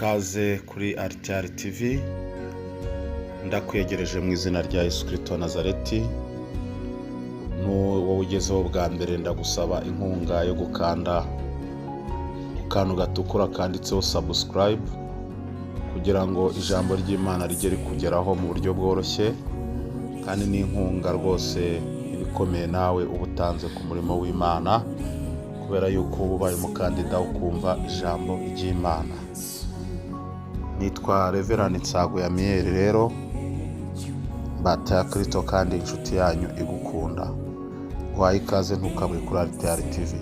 Ikaze kuri Altare TV, ndakwegereje mu izina rya Yesu Kristo wa Nazareti. Wowe ugezeho bwa mbere ndagusaba inkunga yo gukanda akantu gatukura kanditseho subscribe kugira ngo ijambo ry'Imana rijye rikugeraho mu buryo bworoshye, kandi n'inkunga rwose ibikomeye nawe ubutanze ku murimo w'Imana, kubera yuko ubaye umukandida ukumva ijambo ry'Imana. Nitwa Reverend Nsaguyamiel, rero mbata ya Kristo kandi inshuti yanyu igukunda. Guhaye ikaze ntukabure kuri Altare TV.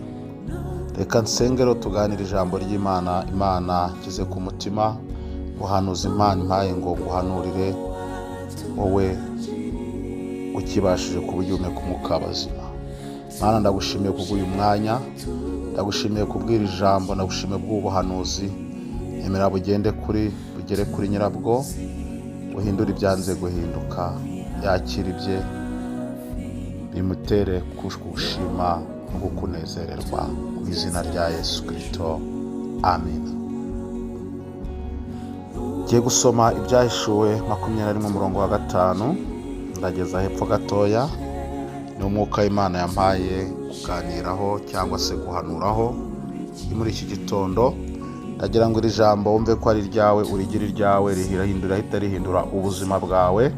Reka nsengero tuganire ijambo ry'Imana. Imana kize ku mutima, uhanuza Imana impaye ngo guhanurire wowe ukibashije kuburyume ku mukabazima. Mana, ndagushimiye kubw'uyu mwanya, ndagushimiye kubwira ijambo, ndagushimiye bw'ubuhanuzi. Emera bugere kuri nyirabwo, guhindura ibyanze guhinduka, yakira ibye, bimutere kugushima no kukunezererwa mu izina rya Yesu Kristo, amen. Ngiye gusoma ibyahishuwe 21:5, ndageza hepfo gatoya. Ni umwuka w'Imana yampaye kuganiraho cyangwa se guhanuraho muri iki gitondo. Ndagira ngo iri jambo wumve ko ari ryawe, urigira iryawe, rihita rihindura ubuzima bwawe.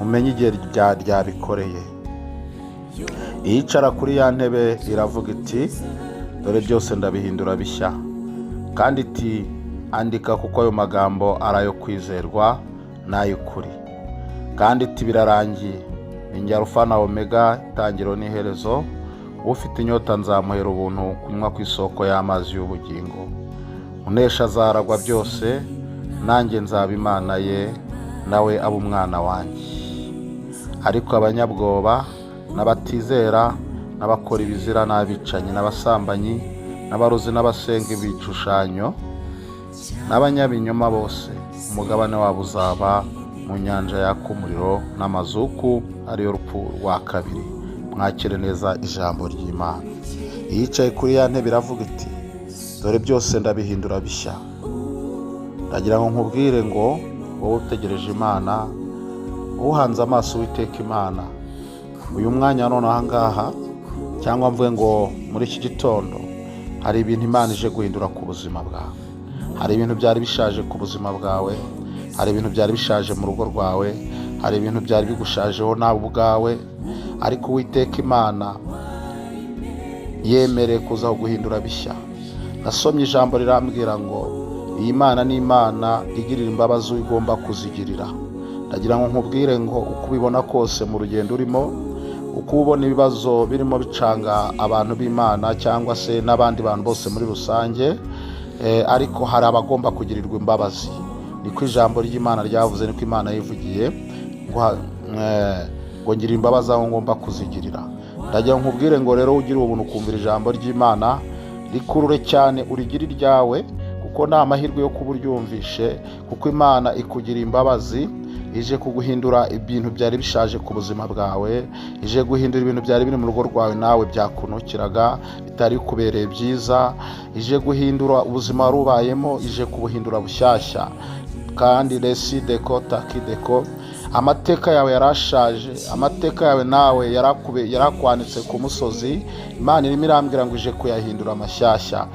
Umenye igihe ryabikoreye. Iyicara kuri ya ntebe iravuga iti, dore byose ndabihindura bishya. Kandi iti, andika kuko ayo magambo ari ayo kwizerwa n'ay'ukuri. Kandi iti, birarangiye. Ni njye Alpha na Omega, itangiriro n'iherezo. Ufite inyota nzamuhera ubuntu kunywa ku isoko y'amazi y'ubugingo. Unesha azaragwa byose, nanjye nzaba Imana ye, nawe aba umwana wanjye. Ariko abanyabwoba n'abatizera n'abakora ibizira n'abicanyi n'abasambanyi n'abarozi n'abasenga ibishushanyo n'abanyabinyoma bose, umugabane wabo uzaba mu nyanja yaka umuriro n'amazuku, ariyo rupfu rwa kabiri. Mwakire neza ijambo ry'Imana. Iyicaye kuri ya ntebe iravuga iti, dore byose ndabihindura bishya. Ndagira ngo nkubwire ngo wowe utegereje Imana, uhanze amaso Uwiteka Imana, uyu mwanya none aha ngaha, cyangwa mvuge ngo muri iki gitondo, hari ibintu Imana ije guhindura ku buzima bwawe. Hari ibintu byari bishaje ku buzima bwawe, hari ibintu byari bishaje mu rugo rwawe, hari ibintu byari bigushajeho nawe ubwawe, ariko Uwiteka Imana yemereye kuzaho guhindura bishya. Nasomye ijambo rirambwira ngo iyi Mana ni Imana igirira imbabazi igomba kuzigirira. Ndagira ngo nkubwire ngo uko ubibona kose mu rugendo urimo, uko ubona ibibazo birimo bicanga abantu b'Imana cyangwa se n'abandi bantu bose muri rusange, ariko hari abagomba kugirirwa imbabazi. Niko ijambo ry'Imana ryavuze, niko Imana yivugiye ngo ngira imbabazi aho ngomba kuzigirira. Ndagira ngo nkubwire ngo rero ugire ubuntu kumvira ijambo ry'Imana, rikurure cyane urigire iryawe, kuko nta mahirwe yo kuba uryumvishe, kuko Imana ikugira imbabazi. Ije kuguhindura ibintu byari bishaje ku buzima bwawe, ije guhindura ibintu byari biri mu rugo rwawe nawe byakunukiraga bitari kubereye byiza, ije guhindura ubuzima wari ubayemo, ije kubuhindura bushyashya. Kandi resi deko taki deko, amateka yawe yarashaje, amateka yawe nawe yarakwanitse ku musozi. Imana irimo irambwira ngo ije kuyahindura amashyashya.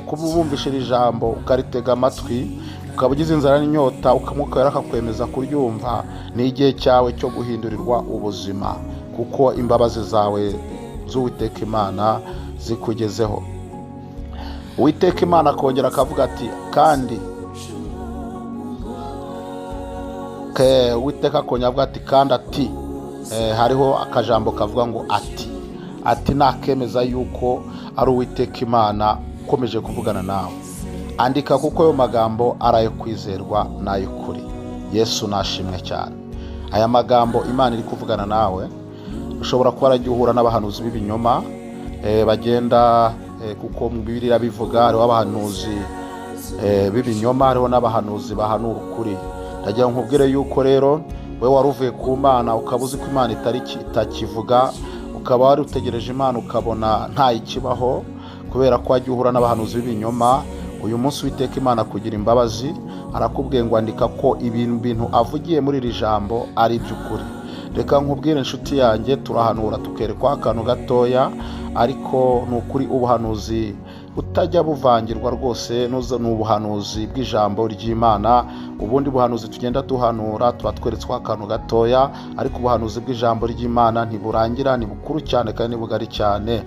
Kuba ubumvishe iri jambo ukaritega amatwi, ukaba ugize inzara n'inyota, ukamwuka akakwemeza kuryumva, ni igihe cyawe cyo guhindurirwa ubuzima, kuko imbabazi zawe z'Uwiteka Imana zikugezeho. Uwiteka Imana akongera akavuga ati, kandi Uwiteka akongera avuga ati, kandi ati, hariho akajambo kavuga ngo ati nakemeza yuko ari Uwiteka Imana ukomeje kuvugana nawe. Andika kuko ayo magambo ari ayo kwizerwa n'ay'ukuri. Yesu nashimwe cyane. Aya magambo Imana iri kuvugana nawe, ushobora kuba aragiye uhura n'abahanuzi b'ibinyoma bagenda, kuko mu Bibiliya bivuga hariho abahanuzi b'ibinyoma, hariho n'abahanuzi bahanura ukuri. Ndagira ngo nkubwire yuko rero we wari uvuye ku Mana, ukaba uzi ko Imana itakivuga, ukaba wari utegereje Imana ukabona nta ikibaho, kubera ko wagiye uhura n'abahanuzi b'ibinyoma, uyu munsi Uwiteka Imana kugira imbabazi, arakubwiye ngo andika ko ibintu avugiye muri iri jambo ari iby'ukuri. Reka nkubwire inshuti yanjye, turahanura tukerekwa akantu gatoya, ariko ni ukuri ubuhanuzi butajya buvangirwa rwose, ni ubuhanuzi bw'ijambo ry'Imana. Ubundi buhanuzi tugenda duhanura tuba tweretswe akantu gatoya, ariko ubuhanuzi bw'ijambo ry'Imana ntiburangira, ni bukuru cyane kandi ni bugari cyane.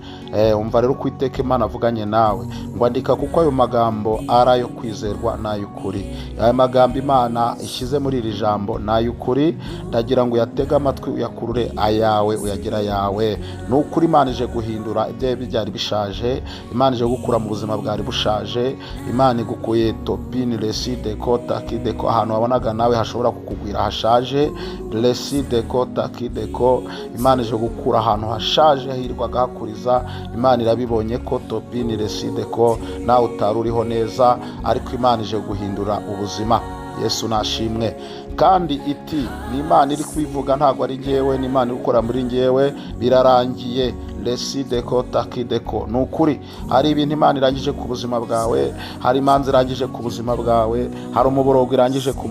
Umva rero uko Uwiteka Imana avuganye nawe ngo andika kuko ayo magambo ari ayo kwizerwa n'ay'ukuri. Aya magambo Imana ishyize muri iri jambo ni ay'ukuri, ndagira ngo uyatege amatwi uyakurure ayawe uyagira ayawe. Ni ukuri Imana ije guhindura ibyo byari bishaje, Imana ije gukura mu buzima bwari bushaje. Imana igukuye topini resi deko takideko, ahantu wabonaga nawe hashobora kukugwira hashaje, resi deko takideko. Imana ije gukura ahantu hashaje hirwaga hakuriza. Imana irabibonye ko topini resi deko nawe utari uriho neza, ariko Imana ije guhindura ubuzima. Yesu nashimwe. Kandi iti ni Imana iri kubivuga, ntabwo ari njyewe, ni Imana iri gukora muri njyewe. Birarangiye resi deko takideko. Ni ukuri hari ibintu Imana irangije ku buzima bwawe, hari imanza irangije ku buzima bwawe, hari umuborogo irangije ku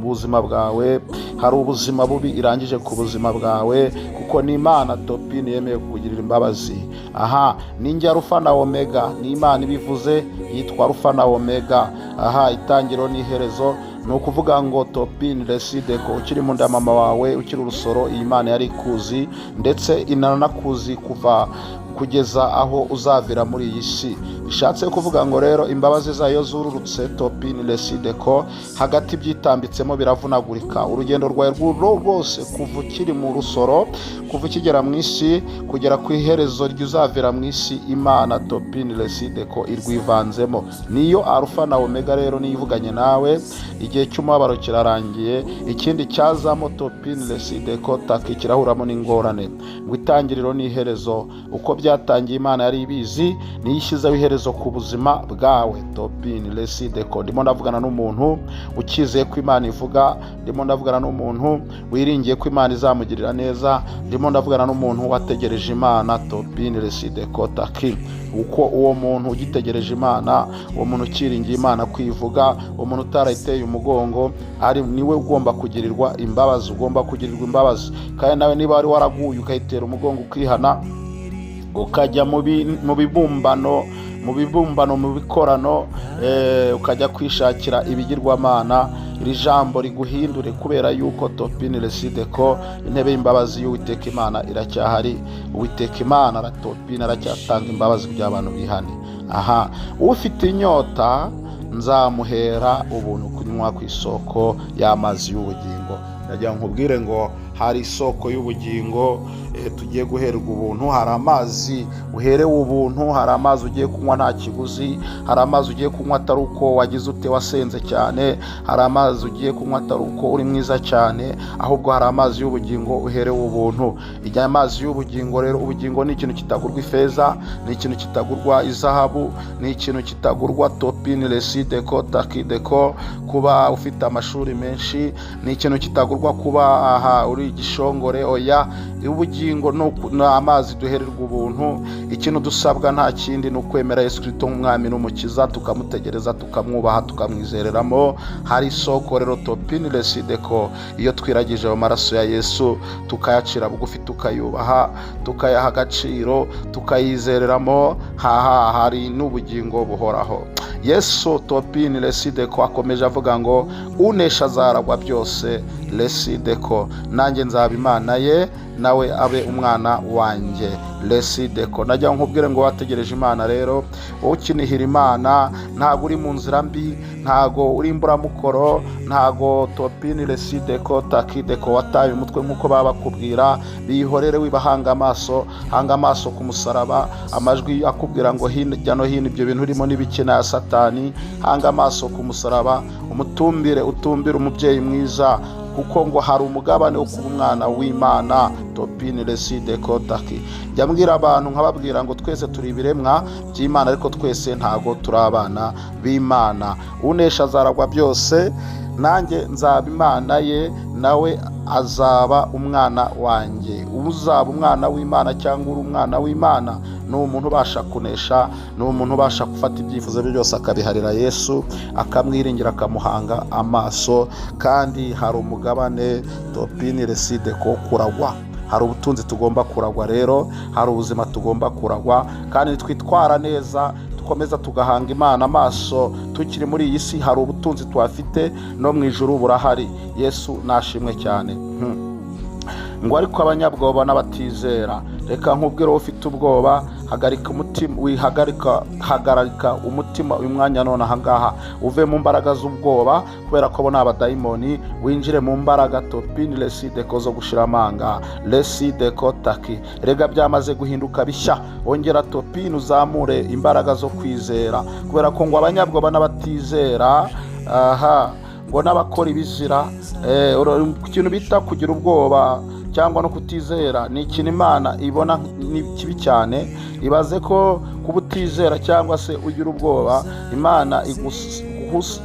buzima bwawe, hari ubuzima bubi irangije ku buzima bwawe, kuko ni Imana topini yemeye kukugirira imbabazi. Ni njye Alufa na Omega, ni Imana ibivuze, yitwa Alufa na Omega. Itangiriro n'iherezo. Ni ukuvuga ngo topini resi deko, ukiri mu nda mama wawe, ukiri urusoro, iyi Imana yari ikuzi, ndetse inanakuzi kuva kugeza aho uzavira muri iyi si. Bishatse kuvuga ngo rero imbabazi zayo zururutse topini resi deko, hagati byitambitsemo biravunagurika. Urugendo rwawe rwose kuva ukiri mu rusoro, kuva ukigera mu isi kugera ku iherezo ry'uzavira mu isi, Imana topini resi deko irwivanzemo. Niyo Alufa na Omega rero niyo ivuganye nawe. Igihe cy'umubabaro kirarangiye, ikindi cyazamo topini resi deko taki kirahuramo n'ingorane. Ngo itangiriro n'iherezo, uko byatangiye Imana yari ibizi, niyo ishyizeho iherezo ku buzima bwawe topini resi deko. Ndimo ndavugana n'umuntu ukizeye ko Imana ivuga, ndimo ndavugana n'umuntu wiringiye ko Imana izamugirira neza, ndimo ndavugana n'umuntu wategereje Imana topini resi deko taki. Uko uwo muntu ugitegereje Imana, uwo muntu ukiringiye Imana kwivuga, uwo muntu utarayiteye umugongo, ari niwe ugomba kugirirwa imbabazi, ugomba kugirirwa imbabazi. Kandi nawe niba wari waraguye ukayitera umugongo ukihana, ukajya mu bibumbano, mu bikorano, ukajya kwishakira ibigirwamana, iri jambo riguhindure, kubera yuko topini resi deko intebe y'imbabazi y'Uwiteka Imana iracyahari. Uwiteka Imana aratopini, aracyatanga imbabazi by'abantu bihane. Ufite inyota nzamuhera ubuntu kunywa ku isoko y'amazi y'ubugingo. Ndagira nkubwire ngo hari isoko y'ubugingo tugiye guherwa ubuntu. Hari amazi uherewe ubuntu, hari amazi ugiye kunywa nta kiguzi, hari amazi ugiye kunywa atari uko wagize ute wasenze cyane, hari amazi ugiye kunywa atari uko uri mwiza cyane, ahubwo hari amazi y'ubugingo uherewe ubuntu. Ijya amazi y'ubugingo rero, ubugingo ni ikintu kitagurwa ifeza, ni ikintu kitagurwa izahabu, ni ikintu kitagurwa topini resi deko takideko. Kuba ufite amashuri menshi ni ikintu kitagurwa, kuba uri igishongore, oya. Ubugingo ni amazi duhererwa ubuntu. Ikintu dusabwa nta kindi, ni ukwemera Yesu Kristo nk'umwami n'umukiza, tukamutegereza, tukamwubaha, tukamwizereramo. Hari isoko rero topini resi deko, iyo twiragije mu maraso ya Yesu, tukayacira bugufi, tukayubaha, tukayaha agaciro, tukayizereramo, hari n'ubugingo buhoraho. Yesu topini resi deko akomeje avuga ngo unesha azaragwa byose resi deko, nanjye nzaba Imana ye, nawe abe umwana wanjye resi deko. Najya nkubwire ngo wategereje Imana rero, wowe ukinihira Imana, ntago uri mu nzira mbi, ntago uri imburamukoro, ntago topini resi deko takideko wataye umutwe nk'uko baba bakubwira. Bihorere wibahanga amaso, hanga amaso ku musaraba. Amajwi akubwira ngo hirya no hino ibyo bintu urimo n'ibikina ya Satani, hanga amaso ku musaraba, utumbire umubyeyi mwiza, kuko ngo hari umugabane wo kuba umwana w'Imana topini resi deko taki. Jya mbwira abantu nkababwira ngo twese turi ibiremwa by'Imana, ariko twese ntago turi abana b'Imana. Unesha azaragwa byose, nanjye nzaba Imana ye, nawe azaba umwana wanjye. Uzaba umwana w'Imana cyangwa uri umwana w'Imana, ni umuntu ubasha kunesha, ni umuntu ubasha gufata ibyifuzo bye byose akabiharira Yesu, akamwiringira, akamuhanga amaso. Kandi hari umugabane Topini Reside ko kuragwa, hari ubutunzi tugomba kuragwa. Rero hari ubuzima tugomba kuragwa, kandi twitwara neza, dukomeza tugahanga Imana amaso tukiri muri iyi si. Hari ubutunzi tuhafite, no mu ijuru burahari. Yesu nashimwe cyane. Ngo ariko abanyabwoba n'abatizera, reka nkubwire ufite ubwoba, hagarika umutima uyu mwanya none ahangaha, uve mu mbaraga z'ubwoba, kubera ko bo ni abadayimoni, winjire mu mbaraga Topini Reside ko zo gushira amanga, Reside ko taki. Rega byamaze guhinduka bishya, ongera Topini uzamure imbaraga zo kwizera, kubera ko ngo abanyabwoba n'abatizera, ngo n'abakora ibizira, ikintu bita kugira ubwoba cyangwa no kutizera ni ikintu Imana ibona ni kibi cyane. Ibaze ko kuba utizera cyangwa se ugira ubwoba, Imana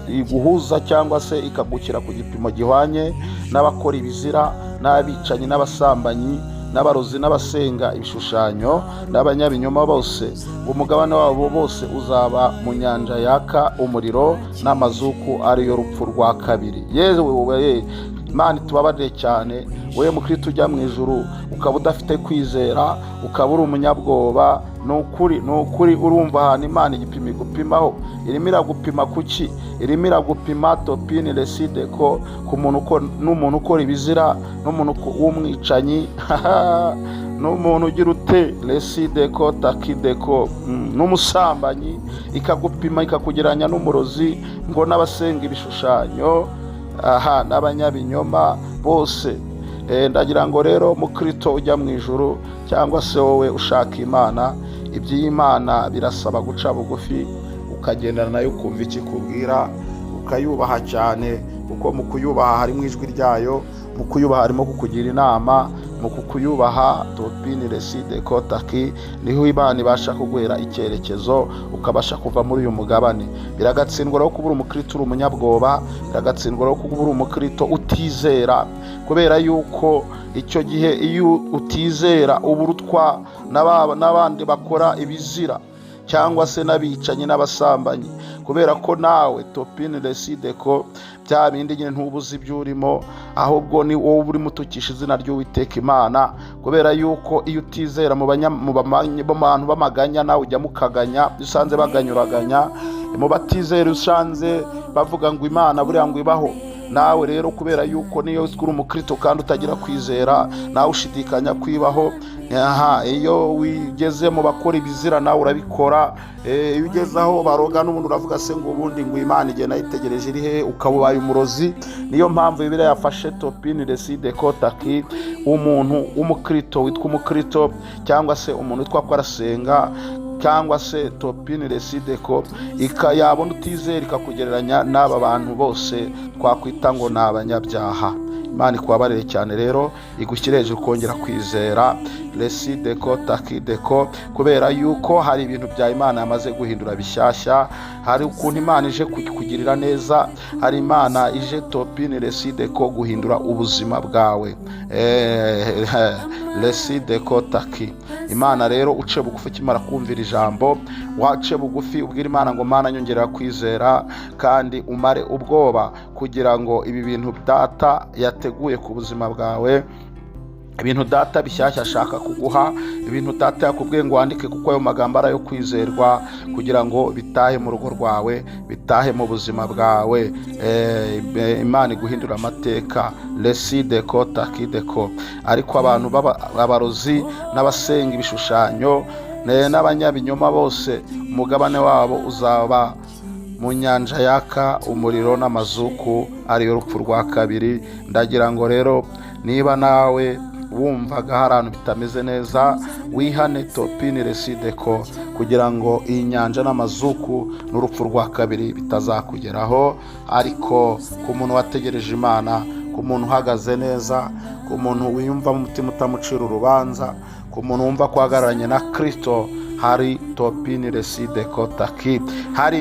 iguhuza cyangwa se ikagukira ku gipimo gihwanye n'abakora ibizira, n'abicanyi, n'abasambanyi, n'abarozi, n'abasenga ibishushanyo, n'abanyabinyoma bose. Umugabane wabo bose uzaba mu nyanja yaka umuriro n'amazuku, ariyo rupfu rwa kabiri. Yewe Imana tubabarire cyane, wowe mukristo ujya mu ijuru ukaba udafite kwizera, ukaba uri umunyabwoba. Ni ukuri urumva ahantu Imana igipima igupimaho. Irimo iragupima kuki? Irimo iragupima Topini Reside ko ku n'umuntu ukora ibizira, n'umuntu w'umwicanyi, n'umuntu ugira ute Reside ko takide ko, n'umusambanyi, ikagupima ikakugeranya n'umurozi, ngo n'abasenga ibishushanyo, n'abanyabinyoma bose. Ndagira ngo rero mukristo ujya mu ijuru, cyangwa se wowe ushaka Imana, iby'Imana birasaba guca bugufi, ukagendana nayo, ukumva ikikubwira, ukayubaha cyane, kuko mu kuyubaha harimo ijwi ryayo, mu kuyubaha harimo kukugira inama, mu kukuyubaha Topini Reside ko taki niho Imana ibasha kuguhera icyerekezo, ukabasha kuva muri uyu mugabane. Biragatsindwa rero kuba uri umukristo uri umunyabwoba, biragatsindwa rero kuba uri umukristo utizera, kubera yuko icyo gihe iyo utizera uba urutwa n'abandi bakora ibizira, cyangwa se n'abicanyi n'abasambanyi, kubera ko nawe Topini Reside ko bya bindi nyine ntubuze ibyo urimo, ahubwo ni wowe urimo utukisha izina ry'Uwiteka Imana, kubera yuko iyo utizera mu bantu b'amaganya, nawe ujya mukaganya. Usanze baganyuraganya, mu batizera usanze bavuga ngo Imana buriya ngo ibaho, nawe rero kubera yuko niyo uri umukristo kandi utagira kwizera, nawe ushidikanya kwibaho. Iyo wigeze mu bakora ibizira nawe urabikora. Iyo ugeze aho baroga n'ubundi uravuga se ngo ubundi ngo Imana igihe nayitegereje iri he, ukaba ubaye umurozi. Niyo mpamvu Bibiliya yafashe Topini Reside ko taki umuntu w'umukristo witwa umukristo, cyangwa se umuntu witwa ko arasenga, cyangwa se Topini Reside ko yabona utizera ikakugereranya n'aba bantu bose twakwita ngo ni abanyabyaha. Imana ikubabarire cyane rero, igushyire hejuru kongera kwizera Reside ko takide ko, kubera yuko hari ibintu bya Imana yamaze guhindura bishyashya. Hari ukuntu Imana ije kukugirira neza, hari Imana ije Topini Reside ko guhindura ubuzima bwawe. Reside ko taki. Imana rero uce bugufi kimara kumvira ijambo, wace bugufi ubwira Imana ngo Mana nyongerera kwizera, kandi umare ubwoba, kugira ngo ibi bintu Data yateguye ku buzima bwawe, ibintu Data bishyashya ashaka kuguha, ibintu Data yakubwiye ngo wandike, kuko ayo magambo ari ayo kwizerwa, kugira ngo bitahe mu rugo rwawe, bitahe mu buzima bwawe. Imana iguhindura amateka. Reside ko takide ko. Ariko abantu b'abarozi n'abasenga ibishushanyo n'abanyabinyoma bose, umugabane wabo uzaba mu nyanja yaka umuriro n'amazuku, ariyo rupfu rwa kabiri. Ndagira ngo rero niba nawe wumvaga hari ahantu bitameze neza, wihane Topini Reside ko, kugira ngo iyi nyanja n'amazuku n'urupfu rwa kabiri bitazakugeraho. Ariko ku muntu wategereje Imana, ku muntu uhagaze neza, ku muntu wiyumva mu mutima utamucira urubanza, ku muntu wumva ko ahagararanye na Kristo, hari Topini Reside ko taki. Hari